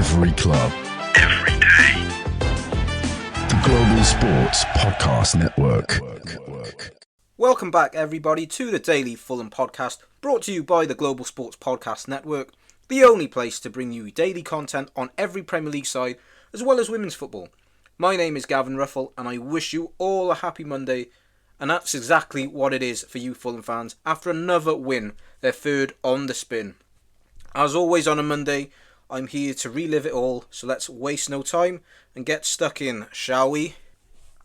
Every club. Every day. The Global Sports Podcast Network. Welcome back, everybody, to the Daily Fulham podcast, brought to you by the Global Sports Podcast Network, the only place to bring you daily content on every Premier League side, as well as women's football. My name is Gavin Ruffle, and I wish you all a happy Monday, and that's exactly what it is for you Fulham fans, after another win, their third on the spin. As always on a Monday, I'm here to relive it all, so let's waste no time and get stuck in, shall we?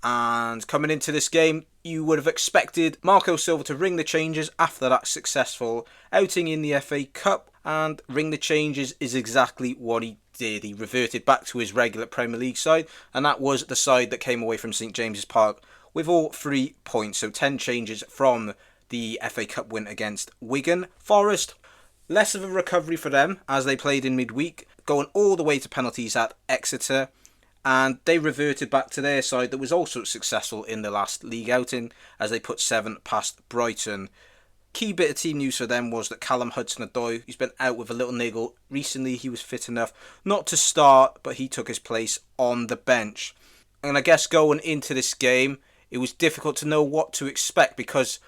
And coming into this game, you would have expected Marco Silva to ring the changes after that successful outing in the FA Cup, and ring the changes is exactly what he did. He reverted back to his regular Premier League side, and that was the side that came away from St James's Park with all 3 points, so 10 changes from the FA Cup win against Wigan. Forest, less of a recovery for them as they played in midweek, going all the way to penalties at Exeter, and they reverted back to their side that was also successful in the last league outing as they put 7 past Brighton. Key bit of team news for them was that Callum Hudson-Odoi, who's been out with a little niggle recently, he was fit enough not to start, but he took his place on the bench. And I guess going into this game, it was difficult to know what to expect because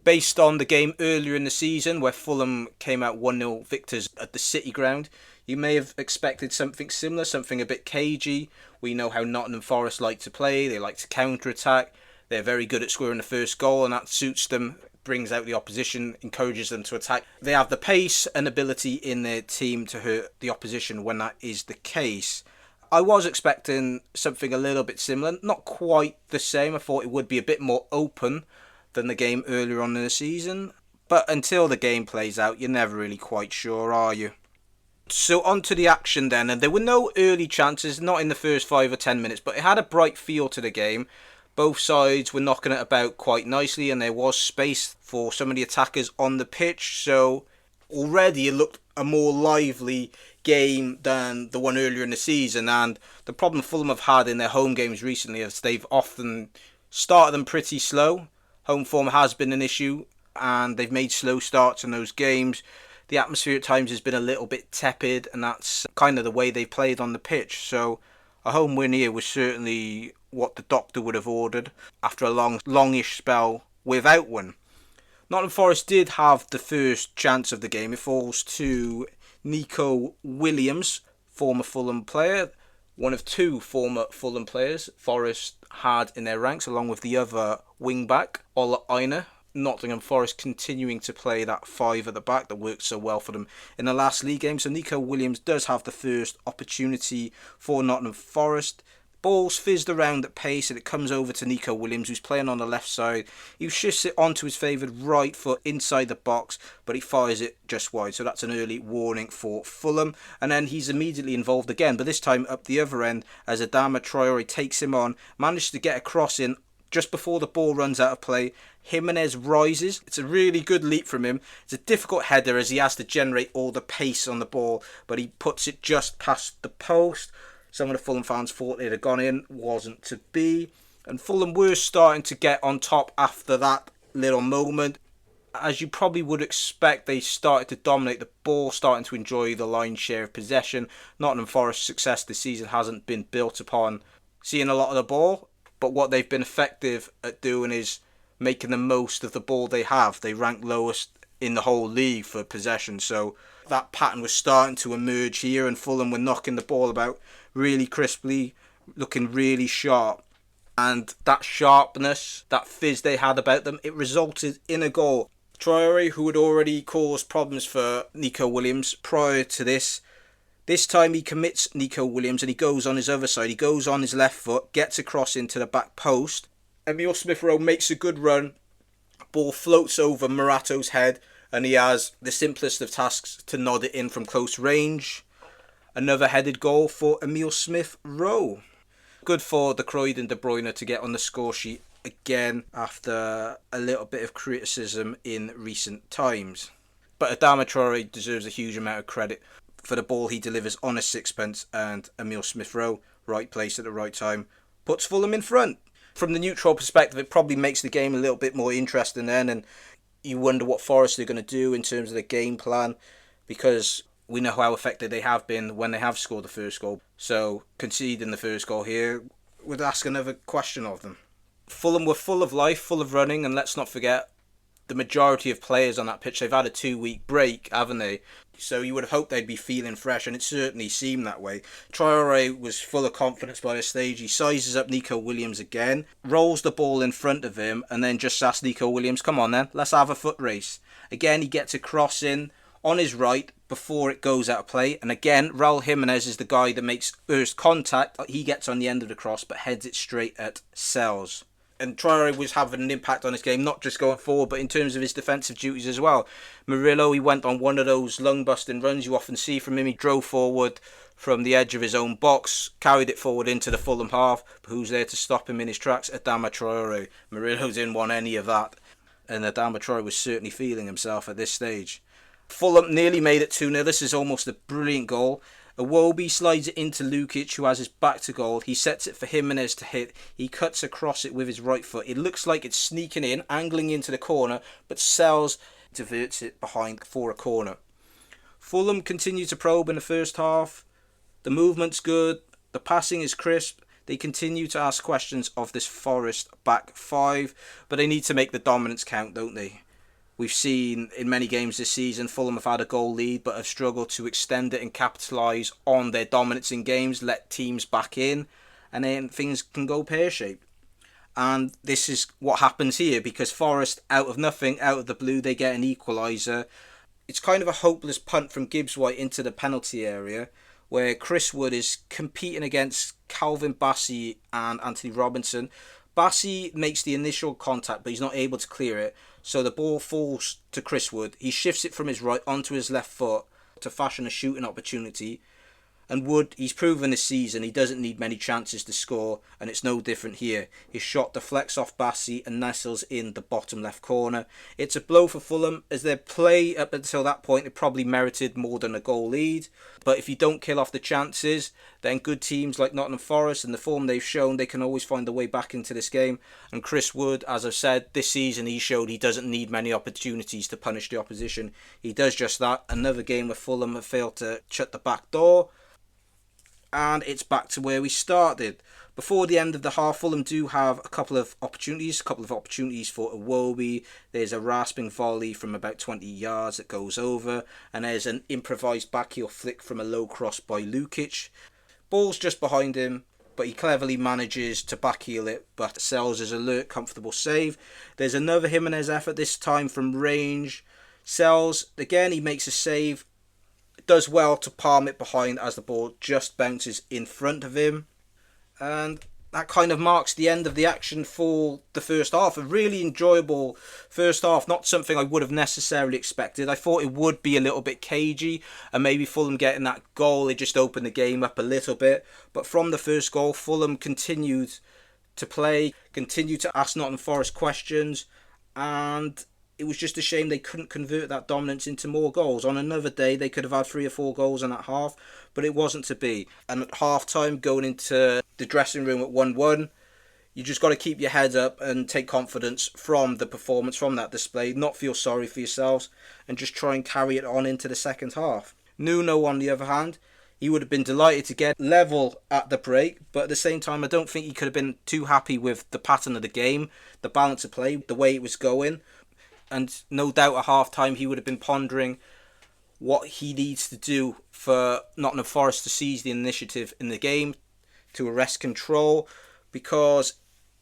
based on the game earlier in the season where Fulham came out 1-0 victors at the City Ground, you may have expected something similar, something a bit cagey. We know how Nottingham Forest like to play. They like to counter-attack. They're very good at scoring the first goal, and that suits them, brings out the opposition, encourages them to attack. They have the pace and ability in their team to hurt the opposition when that is the case. I was expecting something a little bit similar, not quite the same. I thought it would be a bit more open than the game earlier on in the season, but until the game plays out, you're never really quite sure, are you? So on to the action then, and there were no early chances, not in the first 5 or 10 minutes, but it had a bright feel to the game. Both sides were knocking it about quite nicely, and there was space for some of the attackers on the pitch, so already it looked a more lively game than the one earlier in the season. And the problem Fulham have had in their home games recently is they've often started them pretty slow. Home form has been an issue, and they've made slow starts in those games. The atmosphere at times has been a little bit tepid, and that's kind of the way they've played on the pitch. So a home win here was certainly what the doctor would have ordered after a longish spell without one. Nottingham Forest did have the first chance of the game. It falls to Nico Williams, former Fulham player. One of 2 former Fulham players Forest had in their ranks, along with the other wing-back, Ola Aina. Nottingham Forest continuing to play that 5 at the back that worked so well for them in the last league game. So Nico Williams does have the first opportunity for Nottingham Forest. Ball's fizzed around at pace, and it comes over to Nico Williams, who's playing on the left side. He shifts it onto his favoured right foot inside the box, but he fires it just wide. So that's an early warning for Fulham. And then he's immediately involved again, but this time up the other end as Adama Traore takes him on, manages to get a cross in just before the ball runs out of play. Jimenez rises. It's a really good leap from him. It's a difficult header as he has to generate all the pace on the ball, but he puts it just past the post. Some of the Fulham fans thought it had gone in, wasn't to be. And Fulham were starting to get on top after that little moment. As you probably would expect, they started to dominate the ball, starting to enjoy the lion's share of possession. Nottingham Forest's success this season hasn't been built upon seeing a lot of the ball, but what they've been effective at doing is making the most of the ball they have. They rank lowest in the whole league for possession, so that pattern was starting to emerge here, and Fulham were knocking the ball about really crisply, looking really sharp. And that sharpness, that fizz they had about them, it resulted in a goal. Traore, who had already caused problems for Nico Williams prior to this time he commits Nico Williams and he goes on his other side. He goes on his left foot, gets across into the back post. Emile Smith-Rowe makes a good run. Ball floats over Morato's head, and he has the simplest of tasks to nod it in from close range. Another headed goal for Emile Smith-Rowe. Good for De Cruyff and De Bruyne to get on the score sheet again after a little bit of criticism in recent times. But Adama Traore deserves a huge amount of credit for the ball he delivers on a sixpence, and Emile Smith-Rowe, right place at the right time, puts Fulham in front. From the neutral perspective, it probably makes the game a little bit more interesting then, and you wonder what Forest are going to do in terms of the game plan, because We know how effective they have been when they have scored the first goal. So conceding the first goal here would ask another question of them. Fulham were full of life, full of running, and let's not forget the majority of players on that pitch, they've had a 2-week break, haven't they? So you would have hoped they'd be feeling fresh, and it certainly seemed that way. Traore was full of confidence by this stage. He sizes up Nico Williams again, rolls the ball in front of him, and then just asks Nico Williams, come on then, let's have a foot race. Again, he gets a cross in on his right before it goes out of play. And again, Raul Jimenez is the guy that makes first contact. He gets on the end of the cross, but heads it straight at Sells. And Traore was having an impact on his game, not just going forward, but in terms of his defensive duties as well. Murillo, he went on one of those lung-busting runs you often see from him. He drove forward from the edge of his own box, carried it forward into the Fulham half. But who's there to stop him in his tracks? Adama Traore. Murillo didn't want any of that. And Adama Traore was certainly feeling himself at this stage. Fulham nearly made it 2-0. This is almost a brilliant goal. Iwobi slides it into Lukic, who has his back to goal. He sets it for Jimenez to hit. He cuts across it with his right foot. It looks like it's sneaking in, angling into the corner, but Sells diverts it behind for a corner. Fulham continue to probe in the first half. The movement's good. The passing is crisp. They continue to ask questions of this Forest back five, but they need to make the dominance count, don't they? We've seen in many games this season, Fulham have had a goal lead but have struggled to extend it and capitalise on their dominance in games, let teams back in, and then things can go pear-shaped. And this is what happens here, because Forest, out of nothing, out of the blue, they get an equaliser. It's kind of a hopeless punt from Gibbs-White into the penalty area, where Chris Wood is competing against Calvin Bassey and Anthony Robinson. Bassey makes the initial contact, but he's not able to clear it. So the ball falls to Chris Wood. He shifts it from his right onto his left foot to fashion a shooting opportunity. And Wood, he's proven this season he doesn't need many chances to score, and it's no different here. His shot deflects off Bassey and nestles in the bottom left corner. It's a blow for Fulham, as their play up until that point it probably merited more than a goal lead. But if you don't kill off the chances, then good teams like Nottingham Forest and the form they've shown, they can always find their way back into this game. And Chris Wood, as I've said, this season he showed he doesn't need many opportunities to punish the opposition. He does just that. Another game where Fulham have failed to shut the back door. And it's back to where we started. Before the end of the half, Fulham do have a couple of opportunities for Iwobi. There's a rasping volley from about 20 yards that goes over, and there's an improvised backheel flick from a low cross by Lukic. Ball's just behind him, but he cleverly manages to backheel it, but Sells his alert, comfortable save. There's another Jimenez effort, this time from range. Sells, again, he makes a save. Does well to palm it behind as the ball just bounces in front of him. And that kind of marks the end of the action for the first half. A really enjoyable first half. Not something I would have necessarily expected. I thought it would be a little bit cagey, and maybe Fulham getting that goal, it just opened the game up a little bit. But from the first goal, Fulham continued to play, continued to ask Nottingham Forest questions, and it was just a shame they couldn't convert that dominance into more goals. On another day, they could have had 3 or 4 goals in that half, but it wasn't to be. And at half-time, going into the dressing room at 1-1, you just got to keep your head up and take confidence from the performance, from that display, not feel sorry for yourselves, and just try and carry it on into the second half. Nuno, on the other hand, he would have been delighted to get level at the break, but at the same time, I don't think he could have been too happy with the pattern of the game, the balance of play, the way it was going. And no doubt at half-time he would have been pondering what he needs to do for Nottingham Forest to seize the initiative in the game, to arrest control, because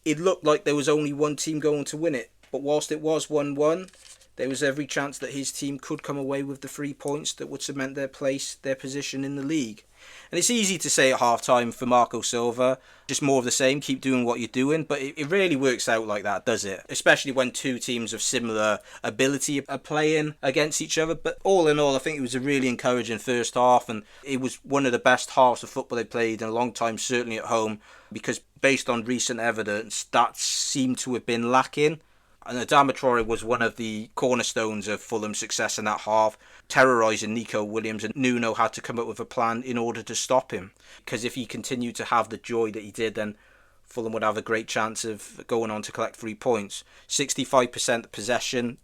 it looked like there was only one team going to win it. But whilst it was 1-1, there was every chance that his team could come away with the 3 points that would cement their place, their position in the league. And it's easy to say at half-time for Marco Silva, just more of the same, keep doing what you're doing, but it rarely works out like that, does it? Especially when 2 teams of similar ability are playing against each other. But all in all, I think it was a really encouraging first half, and it was one of the best halves of football they played in a long time, certainly at home, because based on recent evidence, that seemed to have been lacking. And Adama Traore was one of the cornerstones of Fulham's success in that half, terrorising Nico Williams, and Nuno had to come up with a plan in order to stop him. Because if he continued to have the joy that he did, then Fulham would have a great chance of going on to collect 3 points. 65% possession,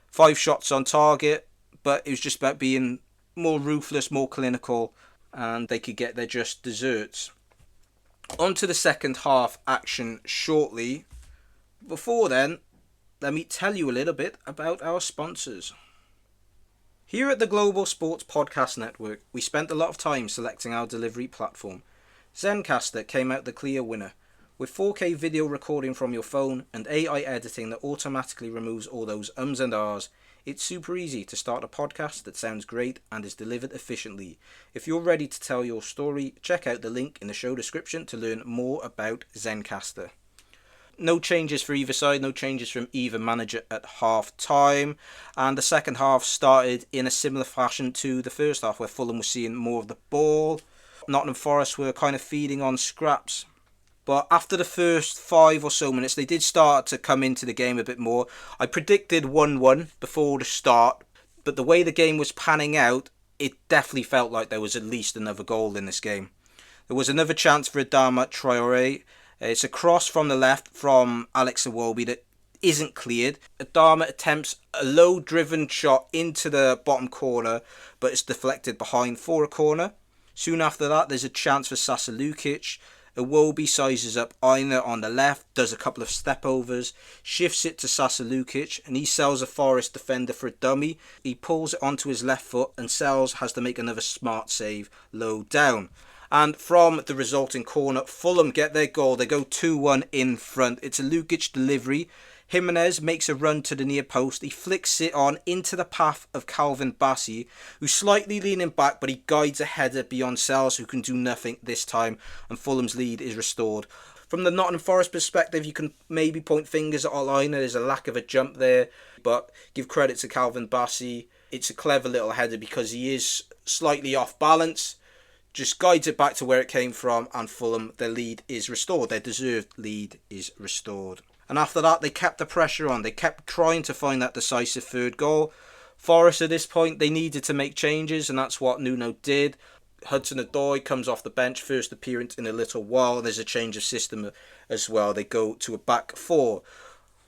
5 shots on target, but it was just about being more ruthless, more clinical, and they could get their just desserts. On to the second half action shortly. Before then, let me tell you a little bit about our sponsors. Here at the Global Sports Podcast Network, we spent a lot of time selecting our delivery platform. Zencastr came out the clear winner. With 4K video recording from your phone and AI editing that automatically removes all those ums and ahs, it's super easy to start a podcast that sounds great and is delivered efficiently. If you're ready to tell your story, check out the link in the show description to learn more about Zencastr. No changes for either side, no changes from either manager at half time, and the second half started in a similar fashion to the first half, where Fulham was seeing more of the ball. Nottingham Forest were kind of feeding on scraps. But after the first 5 or so minutes, they did start to come into the game a bit more. I predicted 1-1 before the start, but the way the game was panning out, it definitely felt like there was at least another goal in this game. There was another chance for Adama Traore. It's a cross from the left from Alex Iwobi that isn't cleared. Adama attempts a low-driven shot into the bottom corner, but it's deflected behind for a corner. Soon after that, there's a chance for Sasa Lukic. Iwobi sizes up Aina on the left, does a couple of step-overs, shifts it to Sasa Lukic, and he sells a Forest defender for a dummy. He pulls it onto his left foot, and Sells has to make another smart save low down. And from the resulting corner, Fulham get their goal. They go 2-1 in front. It's a Lukic delivery. Jimenez makes a run to the near post. He flicks it on into the path of Calvin Bassey, who's slightly leaning back, but he guides a header beyond Sells, who can do nothing this time, and Fulham's lead is restored. From the Nottingham Forest perspective, you can maybe point fingers at Olaina. There's a lack of a jump there, but give credit to Calvin Bassey. It's a clever little header because he is slightly off balance. Just guides it back to where it came from, and Fulham, their lead is restored. Their deserved lead is restored. And after that, they kept the pressure on. They kept trying to find that decisive third goal. Forest, at this point, they needed to make changes, and that's what Nuno did. Hudson-Odoi comes off the bench, first appearance in a little while. There's a change of system as well. They go to a back four.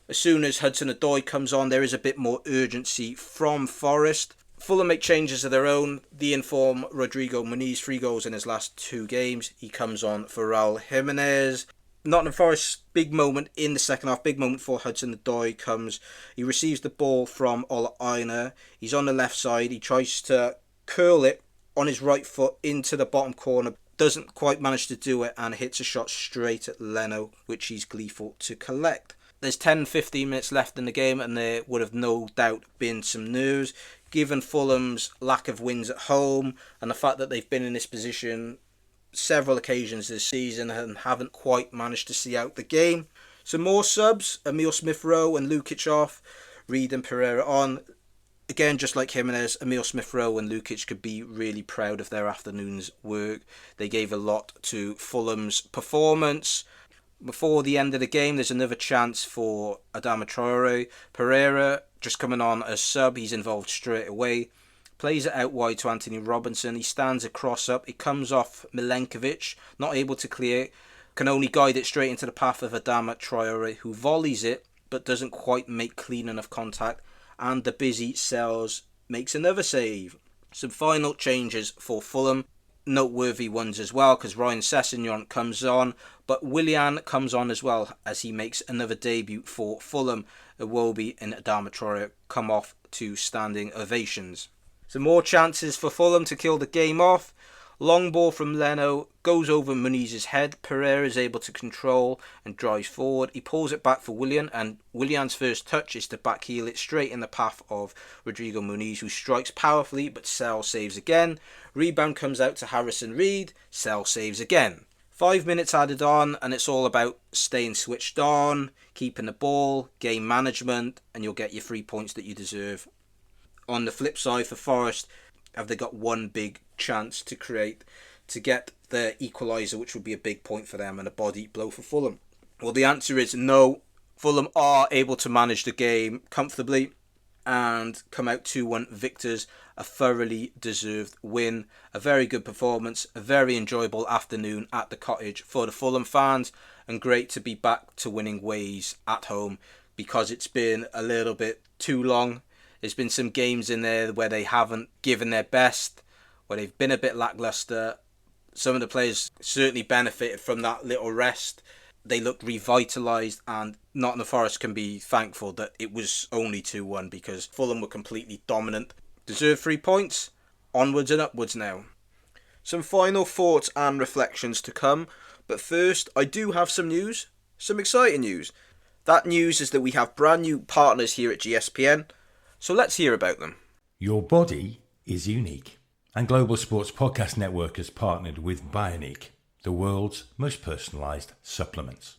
As soon as Hudson-Odoi comes on, there is a bit more urgency from Forest. Fulham make changes of their own. They inform Rodrigo Muniz, 3 goals in his last 2 games. He comes on for Raul Jimenez. Nottingham Forest's big moment in the second half, big moment for Hudson-Odoi comes. He receives the ball from Ola Aina. He's on the left side. He tries to curl it on his right foot into the bottom corner. Doesn't quite manage to do it and hits a shot straight at Leno, which he's gleeful to collect. There's 10-15 minutes left in the game, and there would have no doubt been some nerves, given Fulham's lack of wins at home and the fact that they've been in this position several occasions this season and haven't quite managed to see out the game. Some more subs: Emil Smith-Rowe and Lukic off, Reed and Pereira on. Again, just like Jimenez, Emil Smith-Rowe and Lukic could be really proud of their afternoon's work. They gave a lot to Fulham's performance. Before the end of the game, there's another chance for Adama Traore. Pereira, just coming on as sub, he's involved straight away. Plays it out wide to Anthony Robinson. He stands a cross up. It comes off Milenkovic, not able to clear it. Can only guide it straight into the path of Adama Traore, who volleys it, but doesn't quite make clean enough contact. And the busy Sells makes another save. Some final changes for Fulham. Noteworthy ones as well, because Ryan Sessegnon comes on, but Willian comes on as well as he makes another debut for Fulham. Iwobi and Adama Traore come off to standing ovations. Some more chances for Fulham to kill the game off. Long ball from Leno goes over Muniz's head. Pereira is able to control and drives forward. He pulls it back for Willian, and Willian's first touch is to backheel it straight in the path of Rodrigo Muniz, who strikes powerfully, but Sell saves again. Rebound comes out to Harrison Reed. Sell saves again. 5 minutes added on, and it's all about staying switched on, keeping the ball, game management, and you'll get your 3 points that you deserve. On the flip side, for Forest, have they got one big chance to create to get the equaliser, which would be a big point for them and a body blow for Fulham? Well, the answer is no. Fulham are able to manage the game comfortably and come out 2-1 victors. A thoroughly deserved win. A very good performance. A very enjoyable afternoon at the Cottage for the Fulham fans, and great to be back to winning ways at home, because it's been a little bit too long. There's been some games in there where they haven't given their best, where they've been a bit lacklustre. Some of the players certainly benefited from that little rest. They looked revitalised, and Nottingham Forest can be thankful that it was only 2-1 because Fulham were completely dominant. Deserved 3 points. Onwards and upwards now. Some final thoughts and reflections to come, but first I do have some news, some exciting news. That news is that we have brand new partners here at GSPN, so let's hear about them. Your body is unique, and Global Sports Podcast Network has partnered with Bionique, the world's most personalised supplements.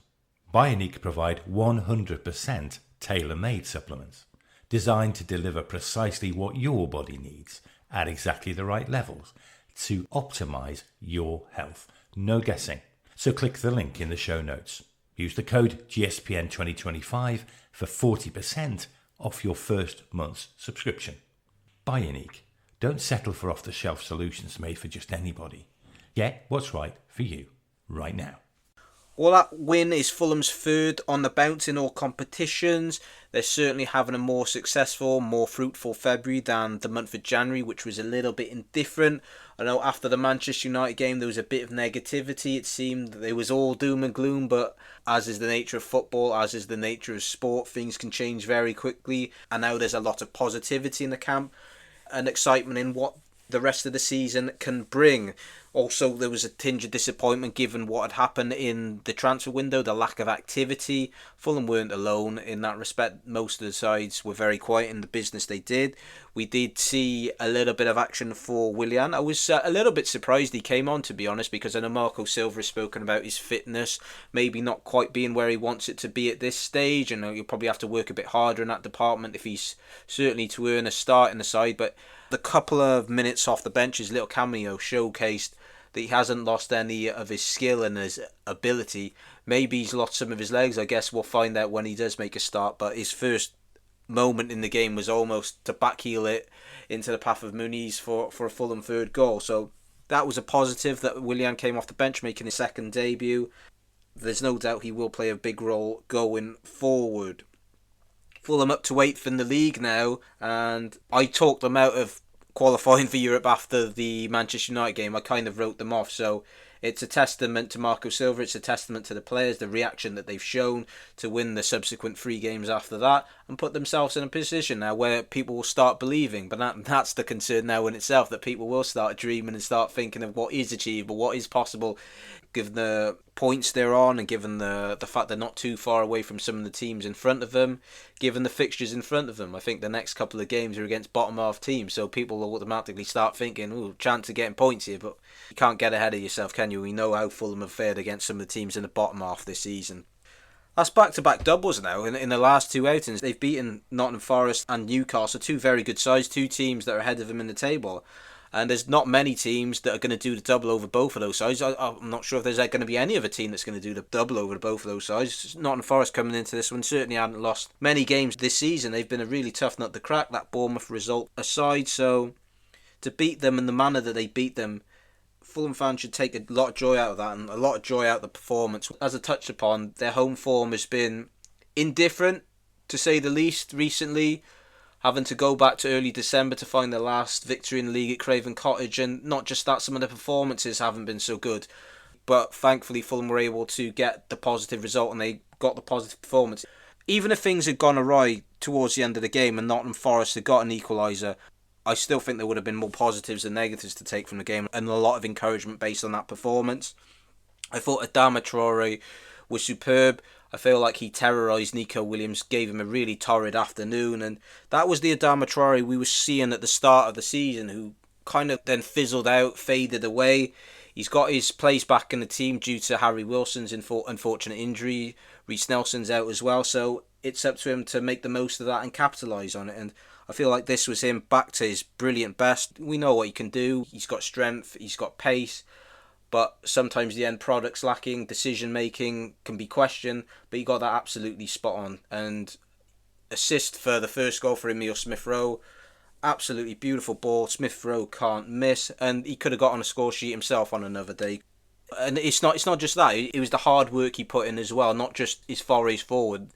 Bionique provide 100% tailor-made supplements, designed to deliver precisely what your body needs at exactly the right levels to optimise your health. No guessing. So click the link in the show notes. Use the code GSPN2025 for 40% off your first month's subscription. Bionique. Don't settle for off-the-shelf solutions made for just anybody. Get what's right for you right now. Well, that win is Fulham's third on the bounce in all competitions. They're certainly having a more successful, more fruitful February than the month of January, which was a little bit indifferent. I know after the Manchester United game, there was a bit of negativity. It seemed that it was all doom and gloom, but as is the nature of football, as is the nature of sport, things can change very quickly. And now there's a lot of positivity in the camp and excitement in what the rest of the season can bring. Also, there was a tinge of disappointment given what had happened in the transfer window, the lack of activity. Fulham weren't alone in that respect. Most of the sides were very quiet in the business they did. We did see a little bit of action for Willian. I was a little bit surprised he came on, to be honest, because I know Marco Silva has spoken about his fitness, maybe not quite being where he wants it to be at this stage, and he'll probably have to work a bit harder in that department if he's certainly to earn a start in the side. But the couple of minutes off the bench, his little cameo showcased that he hasn't lost any of his skill and his ability. Maybe he's lost some of his legs. I guess we'll find out when he does make a start. But his first moment in the game was almost to backheel it into the path of Muniz for a Fulham third goal. So that was a positive that Willian came off the bench making his second debut. There's no doubt he will play a big role going forward. Fulham up to 8th in the league now, and I talked them out of qualifying for Europe after the Manchester United game. I kind of wrote them off, so it's a testament to Marco Silva, it's a testament to the players, the reaction that they've shown to win the subsequent 3 games after that and put themselves in a position now where people will start believing. But that's the concern now in itself, that people will start dreaming and start thinking of what is achievable, what is possible, given the points they're on and given the fact they're not too far away from some of the teams in front of them, given the fixtures in front of them. I think the next couple of games are against bottom half teams, so people will automatically start thinking, ooh, chance of getting points here, but you can't get ahead of yourself, can you? We know how Fulham have fared against some of the teams in the bottom half this season. That's back-to-back doubles now. In the last 2 outings, they've beaten Nottingham Forest and Newcastle, 2 very good sides, 2 teams that are ahead of them in the table. And there's not many teams that are going to do the double over both of those sides. I'm not sure if there's going to be any other team that's going to do the double over both of those sides. Nottingham Forest coming into this one certainly hadn't lost many games this season. They've been a really tough nut to crack, that Bournemouth result aside. So to beat them in the manner that they beat them, Fulham fans should take a lot of joy out of that and a lot of joy out of the performance. As I touched upon, their home form has been indifferent, to say the least, recently, having to go back to early December to find their last victory in the league at Craven Cottage. And not just that, some of the performances haven't been so good. But thankfully Fulham were able to get the positive result and they got the positive performance. Even if things had gone awry towards the end of the game and Nottingham Forest had got an equaliser, I still think there would have been more positives than negatives to take from the game and a lot of encouragement based on that performance. I thought Adama Traore was superb. I feel like he terrorised Nico Williams, gave him a really torrid afternoon, and that was the Adama Traore we were seeing at the start of the season, who kind of then fizzled out, faded away. He's got his place back in the team due to Harry Wilson's unfortunate injury. Reece Nelson's out as well, so it's up to him to make the most of that and capitalise on it. And I feel like this was him back to his brilliant best. We know what he can do. He's got strength, he's got pace, but sometimes the end product's lacking. Decision making can be questioned, but he got that absolutely spot on. And assist for the first goal for Emile Smith-Rowe. Absolutely beautiful ball. Smith-Rowe can't miss, and he could have got on a score sheet himself on another day. And it's not just that. It was the hard work he put in as well, not just his forays forward.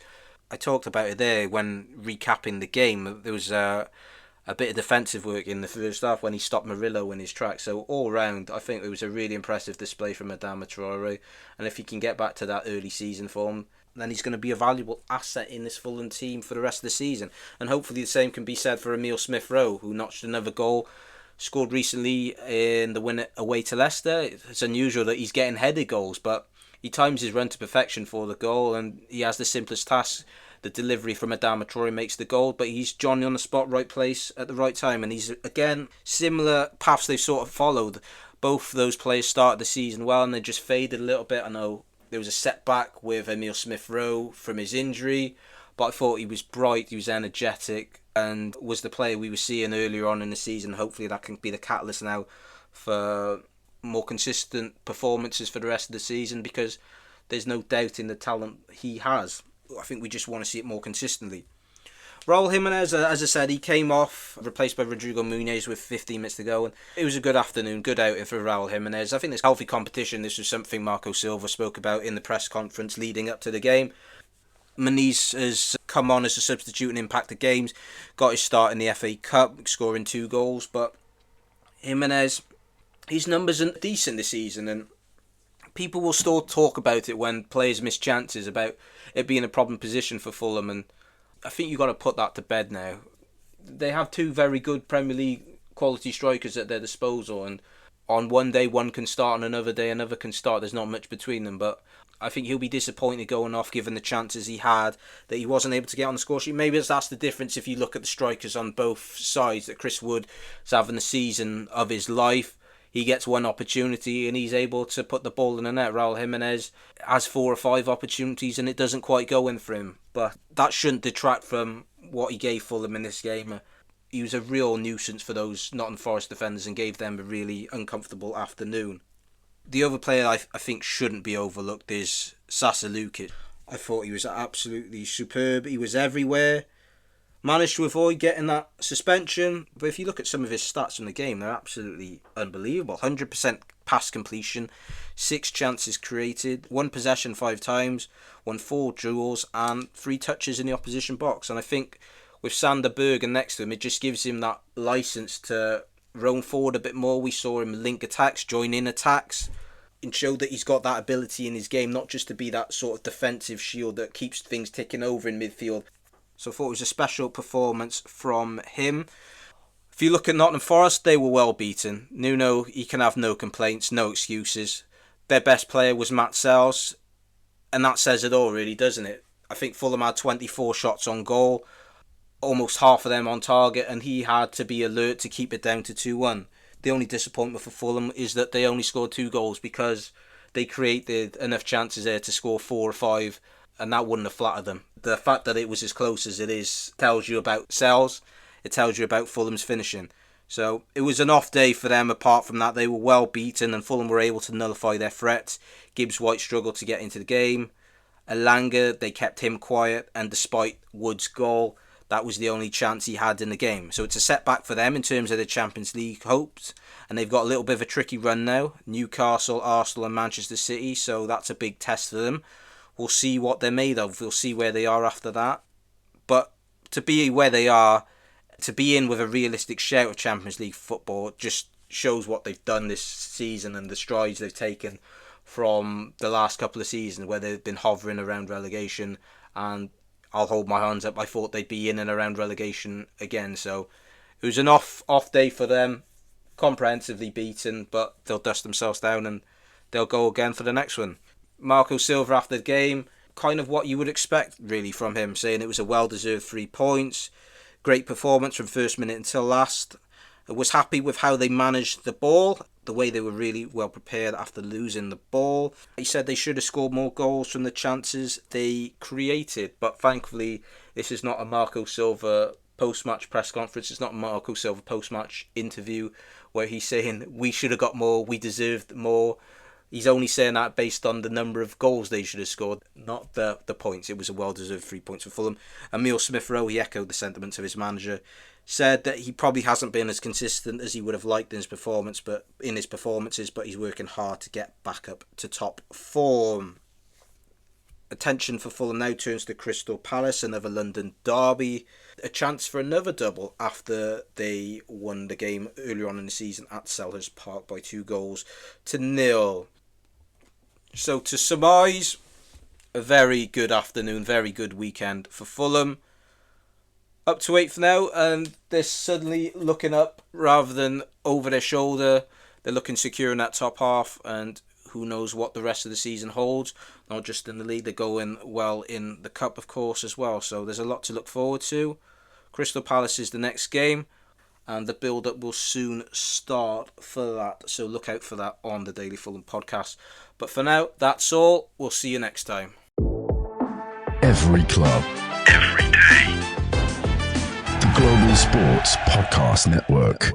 I talked about it there when recapping the game. There was a bit of defensive work in the first half when he stopped Murillo in his tracks. So all round, I think it was a really impressive display from Adama Traore. And if he can get back to that early season form, then he's going to be a valuable asset in this Fulham team for the rest of the season. And hopefully the same can be said for Emile Smith-Rowe, who notched another goal, scored recently in the win away to Leicester. It's unusual that he's getting headed goals, but he times his run to perfection for the goal, and he has the simplest task. The delivery from Adama Traore makes the goal, but he's Johnny on the spot, right place at the right time. And he's, again, similar paths they've sort of followed. Both those players started the season well, and they just faded a little bit. I know there was a setback with Emile Smith-Rowe from his injury, but I thought he was bright, he was energetic, and was the player we were seeing earlier on in the season. Hopefully that can be the catalyst now for more consistent performances for the rest of the season, because there's no doubt in the talent he has. I think we just want to see it more consistently. Raul Jimenez, as I said, he came off, replaced by Rodrigo Muniz with 15 minutes to go, and it was a good afternoon, good outing for Raul Jimenez. I think there's healthy competition. This was something Marco Silva spoke about in the press conference leading up to the game. Muniz has come on as a substitute and impacted games, got his start in the FA Cup, scoring 2 goals, but Jimenez, his numbers are decent this season, and people will still talk about it when players miss chances, about it being a problem position for Fulham, and I think you've got to put that to bed now. They have 2 very good Premier League quality strikers at their disposal, and on one day one can start, on another day another can start. There's not much between them, but I think he'll be disappointed going off given the chances he had, that he wasn't able to get on the score sheet. Maybe that's the difference if you look at the strikers on both sides, that Chris Wood is having the season of his life. He gets one opportunity and he's able to put the ball in the net. Raul Jimenez has 4 or 5 opportunities and it doesn't quite go in for him. But that shouldn't detract from what he gave Fulham in this game. He was a real nuisance for those Nottingham Forest defenders and gave them a really uncomfortable afternoon. The other player I think shouldn't be overlooked is Sasa Lukic. I thought he was absolutely superb. He was everywhere. Managed to avoid getting that suspension, but if you look at some of his stats from the game, they're absolutely unbelievable. 100% pass completion, 6 chances created, 1 possession 5 times, won 4 duels, and 3 touches in the opposition box. And I think with Sander Bergen next to him, it just gives him that licence to roam forward a bit more. We saw him link attacks, join in attacks, and showed that he's got that ability in his game, not just to be that sort of defensive shield that keeps things ticking over in midfield. So I thought it was a special performance from him. If you look at Nottingham Forest, they were well beaten. Nuno, he can have no complaints, no excuses. Their best player was Matt Sells, and that says it all really, doesn't it? I think Fulham had 24 shots on goal, almost half of them on target, and he had to be alert to keep it down to 2-1. The only disappointment for Fulham is that they only scored 2 goals because they created enough chances there to score 4 or 5, and that wouldn't have flattered them. The fact that it was as close as it is tells you about Sells. It tells you about Fulham's finishing. So it was an off day for them. Apart from that, they were well beaten and Fulham were able to nullify their threats. Gibbs-White struggled to get into the game. Elanga, they kept him quiet, and despite Wood's goal, that was the only chance he had in the game. So it's a setback for them in terms of the Champions League hopes, and they've got a little bit of a tricky run now. Newcastle, Arsenal and Manchester City, so that's a big test for them. We'll see what they're made of. We'll see where they are after that. But to be where they are, to be in with a realistic shout of Champions League football, just shows what they've done this season and the strides they've taken from the last couple of seasons where they've been hovering around relegation. And I'll hold my hands up, I thought they'd be in and around relegation again. So it was an off day for them, comprehensively beaten, but they'll dust themselves down and they'll go again for the next one. Marco Silva after the game, kind of what you would expect really from him, saying it was a well-deserved 3 points. Great performance from first minute until last. I was happy with how they managed the ball, the way they were really well prepared after losing the ball. He said they should have scored more goals from the chances they created, but thankfully this is not a Marco Silva post-match press conference. It's not a Marco Silva post-match interview where he's saying we should have got more, we deserved more. He's only saying that based on the number of goals they should have scored, not the points. It was a well-deserved 3 points for Fulham. Emile Smith-Rowe, he echoed the sentiments of his manager, said that he probably hasn't been as consistent as he would have liked in his performances, but he's working hard to get back up to top form. Attention for Fulham now turns to Crystal Palace, another London derby. A chance for another double after they won the game earlier on in the season at Selhurst Park by 2-0. So to surmise, a very good afternoon, very good weekend for Fulham. Up to 8th now, and they're suddenly looking up rather than over their shoulder. They're looking secure in that top half, and who knows what the rest of the season holds. Not just in the league, they're going well in the cup, of course, as well. So there's a lot to look forward to. Crystal Palace is the next game, and the build-up will soon start for that. So look out for that on the Daily Fulham podcast. But for now, that's all. We'll see you next time. Every club, every day. The Global Sports Podcast Network.